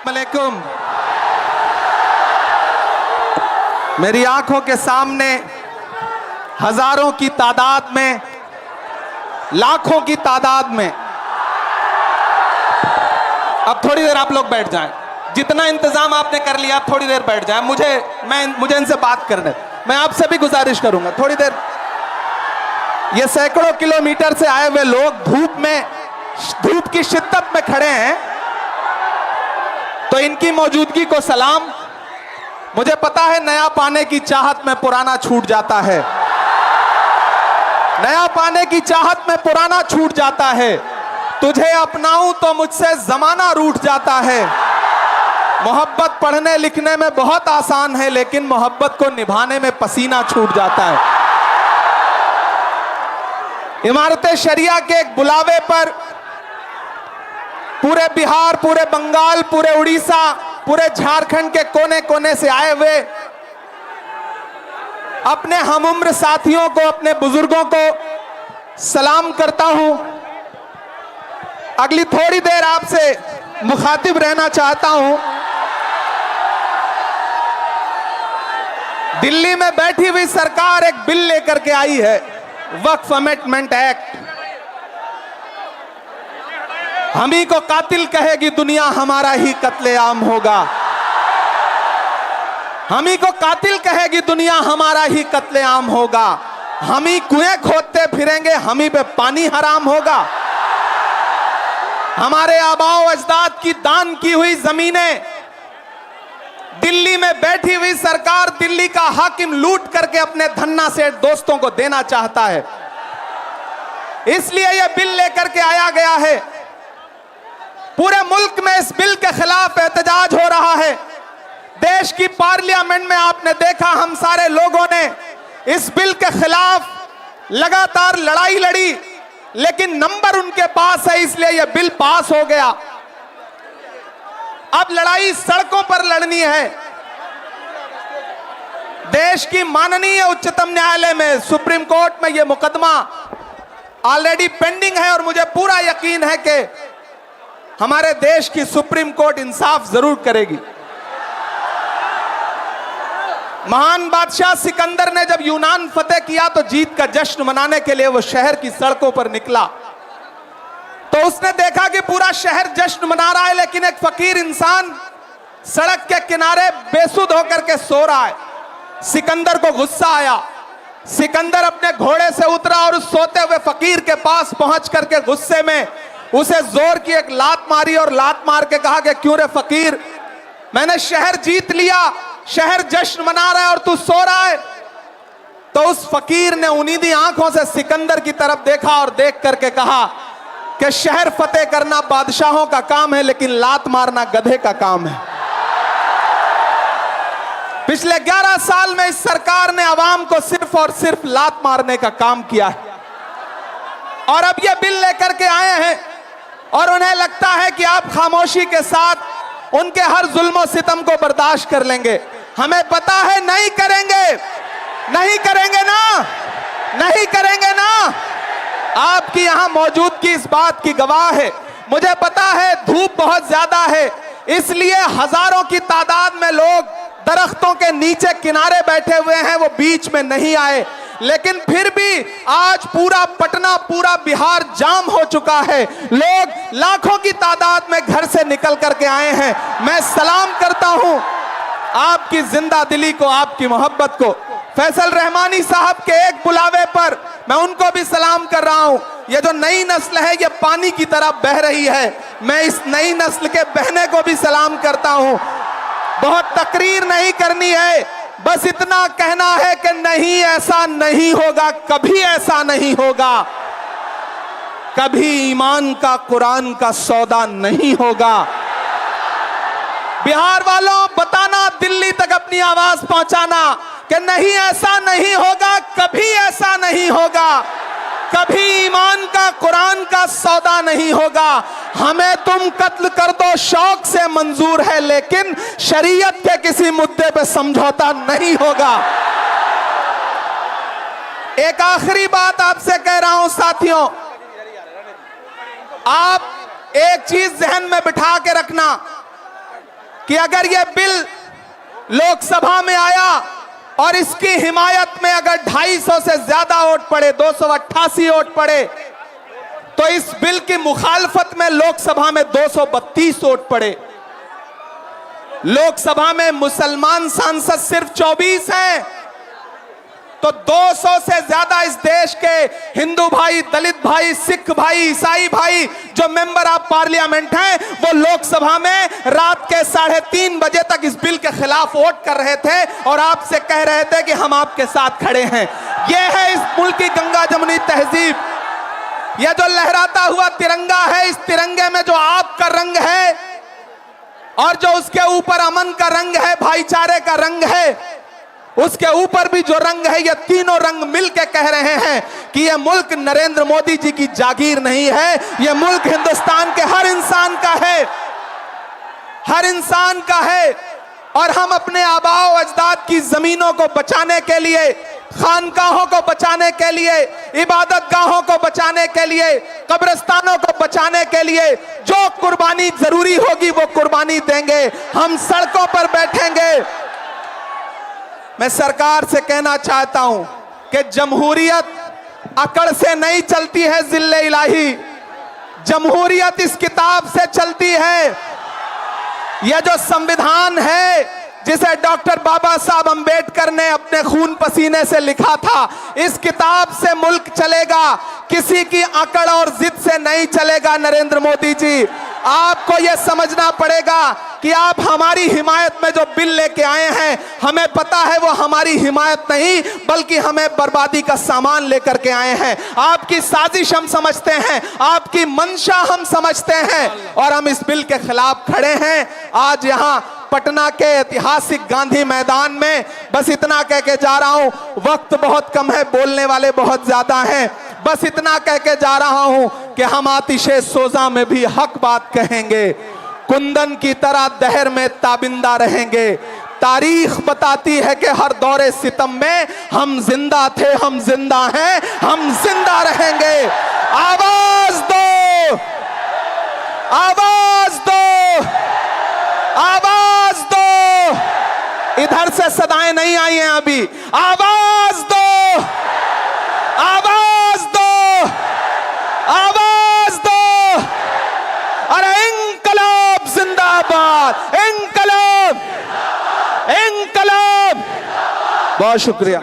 अस्सलामुअलैकुम। मेरी आंखों के सामने हजारों की तादाद में, लाखों की तादाद में, अब थोड़ी देर आप लोग बैठ जाएं। जितना इंतजाम आपने कर लिया, आप थोड़ी देर बैठ जाएं। मुझे इनसे बात करने, मैं आपसे भी गुजारिश करूंगा थोड़ी देर। ये सैकड़ों किलोमीटर से आए हुए लोग धूप की शिद्दत में खड़े हैं, तो इनकी मौजूदगी को सलाम। मुझे पता है नया पाने की चाहत में पुराना छूट जाता है, नया पाने की चाहत में पुराना छूट जाता है। तुझे अपनाऊं तो मुझसे जमाना रूठ जाता है। मोहब्बत पढ़ने लिखने में बहुत आसान है, लेकिन मोहब्बत को निभाने में पसीना छूट जाता है। इमारत शरिया के एक बुलावे पर पूरे बिहार, पूरे बंगाल, पूरे उड़ीसा, पूरे झारखंड के कोने कोने से आए हुए अपने हमउम्र साथियों को, अपने बुजुर्गों को सलाम करता हूं। अगली थोड़ी देर आपसे मुखातिब रहना चाहता हूं। दिल्ली में बैठी हुई सरकार एक बिल लेकर के आई है, वक्फ अमेंडमेंट एक्ट। हम ही को कातिल कहेगी दुनिया, हमारा ही कत्लेआम होगा। हम ही को कातिल कहेगी दुनिया, हमारा ही कत्लेआम होगा। हम ही कुएं खोदते फिरेंगे, हम ही पे पानी हराम होगा। हमारे आबाओ अजदाद की दान की हुई जमीनें दिल्ली में बैठी हुई सरकार, दिल्ली का हाकिम लूट करके अपने धन्ना सेठ दोस्तों को देना चाहता है। इसलिए यह बिल लेकर के आया गया है। पूरे मुल्क में इस बिल के खिलाफ एहतजाज हो रहा है। देश की पार्लियामेंट में आपने देखा, हम सारे लोगों ने इस बिल के खिलाफ लगातार लड़ाई लड़ी, लेकिन नंबर उनके पास है, इसलिए यह बिल पास हो गया। अब लड़ाई सड़कों पर लड़नी है। देश की माननीय उच्चतम न्यायालय में, सुप्रीम कोर्ट में यह मुकदमा ऑलरेडी पेंडिंग है, और मुझे पूरा यकीन है कि हमारे देश की सुप्रीम कोर्ट इंसाफ जरूर करेगी। महान बादशाह सिकंदर ने जब यूनान फतेह किया तो जीत का जश्न मनाने के लिए वो शहर की सड़कों पर निकला, तो उसने देखा कि पूरा शहर जश्न मना रहा है, लेकिन एक फकीर इंसान सड़क के किनारे बेसुध होकर के सो रहा है। सिकंदर को गुस्सा आया। सिकंदर अपने घोड़े से उतरा और उस सोते हुए फकीर के पास पहुंच करके गुस्से में उसे जोर की एक लात मारी, और लात मार के कहा कि क्यों रे फकीर, मैंने शहर जीत लिया, शहर जश्न मना रहा है और तू सो रहा है। तो उस फकीर ने उन्नीदी आंखों से सिकंदर की तरफ देखा और देख करके कहा कि शहर फतेह करना बादशाहों का काम है, लेकिन लात मारना गधे का काम है। पिछले 11 साल में इस सरकार ने आवाम को सिर्फ और सिर्फ लात मारने का काम किया है, और अब ये बिल लेकर के आए हैं, और उन्हें लगता है कि आप खामोशी के साथ उनके हर जुल्म सितम को बर्दाश्त कर लेंगे। हमें पता है नहीं करेंगे, नहीं करेंगे ना, नहीं करेंगे ना। आपकी यहां मौजूदगी इस बात की गवाह है। मुझे पता है धूप बहुत ज्यादा है, इसलिए हजारों की तादाद में लोग दरख्तों के नीचे किनारे बैठे हुए हैं, वो बीच में नहीं आए। लेकिन फिर भी आज पूरा पटना, पूरा बिहार जाम हो चुका है। लोग लाखों की तादाद में घर से निकल करके आए हैं। मैं सलाम करता हूं आपकी जिंदा दिली को, आपकी मोहब्बत को। फैसल रहमानी साहब के एक बुलावे पर मैं उनको भी सलाम कर रहा हूं। ये जो नई नस्ल है, ये पानी की तरह बह रही है। मैं इस नई नस्ल के बहने को भी सलाम करता हूं। बहुत तकरीर नहीं करनी है, बस इतना कहना है कि नहीं, ऐसा नहीं होगा, कभी ऐसा नहीं होगा, कभी ईमान का कुरान का सौदा नहीं होगा। बिहार वालों, बताना, दिल्ली तक अपनी आवाज पहुंचाना कि नहीं, ऐसा नहीं होगा, कभी ऐसा नहीं होगा, कभी ईमान का कुरान का सौदा नहीं होगा। हमें तुम कत्ल कर दो शौक से मंजूर है, लेकिन शरीयत के किसी मुद्दे पे समझौता नहीं होगा। एक आखिरी बात आपसे कह रहा हूं साथियों, आप एक चीज जहन में बिठा के रखना, कि अगर यह बिल लोकसभा में आया और इसकी हिमायत में अगर 250 से ज्यादा वोट पड़े, 288 वोट पड़े, तो इस बिल की मुखालफत में लोकसभा में 232 वोट पड़े। लोकसभा में मुसलमान सांसद सिर्फ 24 हैं, तो 200 से ज्यादा इस देश के हिंदू भाई, दलित भाई, सिख भाई, ईसाई भाई जो मेंबर ऑफ पार्लियामेंट हैं, वो लोकसभा में रात के 3:30 बजे तक इस बिल के खिलाफ वोट कर रहे थे और आपसे कह रहे थे कि हम आपके साथ खड़े हैं। यह है इस मुल्क की गंगा जमुनी तहजीब। यह जो लहराता हुआ तिरंगा है, इस तिरंगे में जो आपका रंग है और जो उसके ऊपर अमन का रंग है, भाईचारे का रंग है, उसके ऊपर भी जो रंग है, ये तीनों रंग मिलके कह रहे हैं कि यह मुल्क नरेंद्र मोदी जी की जागीर नहीं है, यह मुल्क हिंदुस्तान के हर इंसान का है, हर इंसान का है। और हम अपने आबाओ अजदाद की जमीनों को बचाने के लिए, खानकाहों को बचाने के लिए, इबादत गाहों को बचाने के लिए, कब्रिस्तानों को बचाने के लिए जो कुर्बानी जरूरी होगी वो कुर्बानी देंगे। हम सड़कों पर बैठेंगे। मैं सरकार से कहना चाहता हूं कि जमहूरियत अकड़ से नहीं चलती है जिल्ले इलाही, जमहूरियत इस किताब से चलती है। यह जो संविधान है जिसे डॉक्टर बाबा साहब अंबेडकर ने अपने खून पसीने से लिखा था, इस किताब से मुल्क चलेगा, किसी की अकड़ और जिद से नहीं चलेगा। नरेंद्र मोदी जी, आपको यह समझना पड़ेगा कि आप हमारी हिमायत में जो बिल लेके आए हैं, हमें पता है वो हमारी हिमायत नहीं बल्कि हमें बर्बादी का सामान लेकर के आए हैं। आपकी साजिश हम समझते हैं, आपकी मंशा हम समझते हैं और हम इस बिल के खिलाफ खड़े हैं। आज यहाँ पटना के ऐतिहासिक गांधी मैदान में बस इतना कह के जा रहा हूं, वक्त बहुत कम है, बोलने वाले बहुत ज्यादा हैं। बस इतना कह के जा रहा हूं कि हम आतिशे सोजा में भी हक बात कहेंगे, कुंदन की तरह दहर में ताबिंदा रहेंगे। तारीख बताती है कि हर दौरे सितम में हम जिंदा थे, हम जिंदा हैं, हम जिंदा रहेंगे। आवाज दो, आवाज दो, आवाज दो। इधर से सदाएं नहीं आई हैं अभी। आवाज दो, आवाज दो, आवाज दो। अरे इंकलाब जिंदाबाद, इंकलाब, इंकलाब। बहुत शुक्रिया।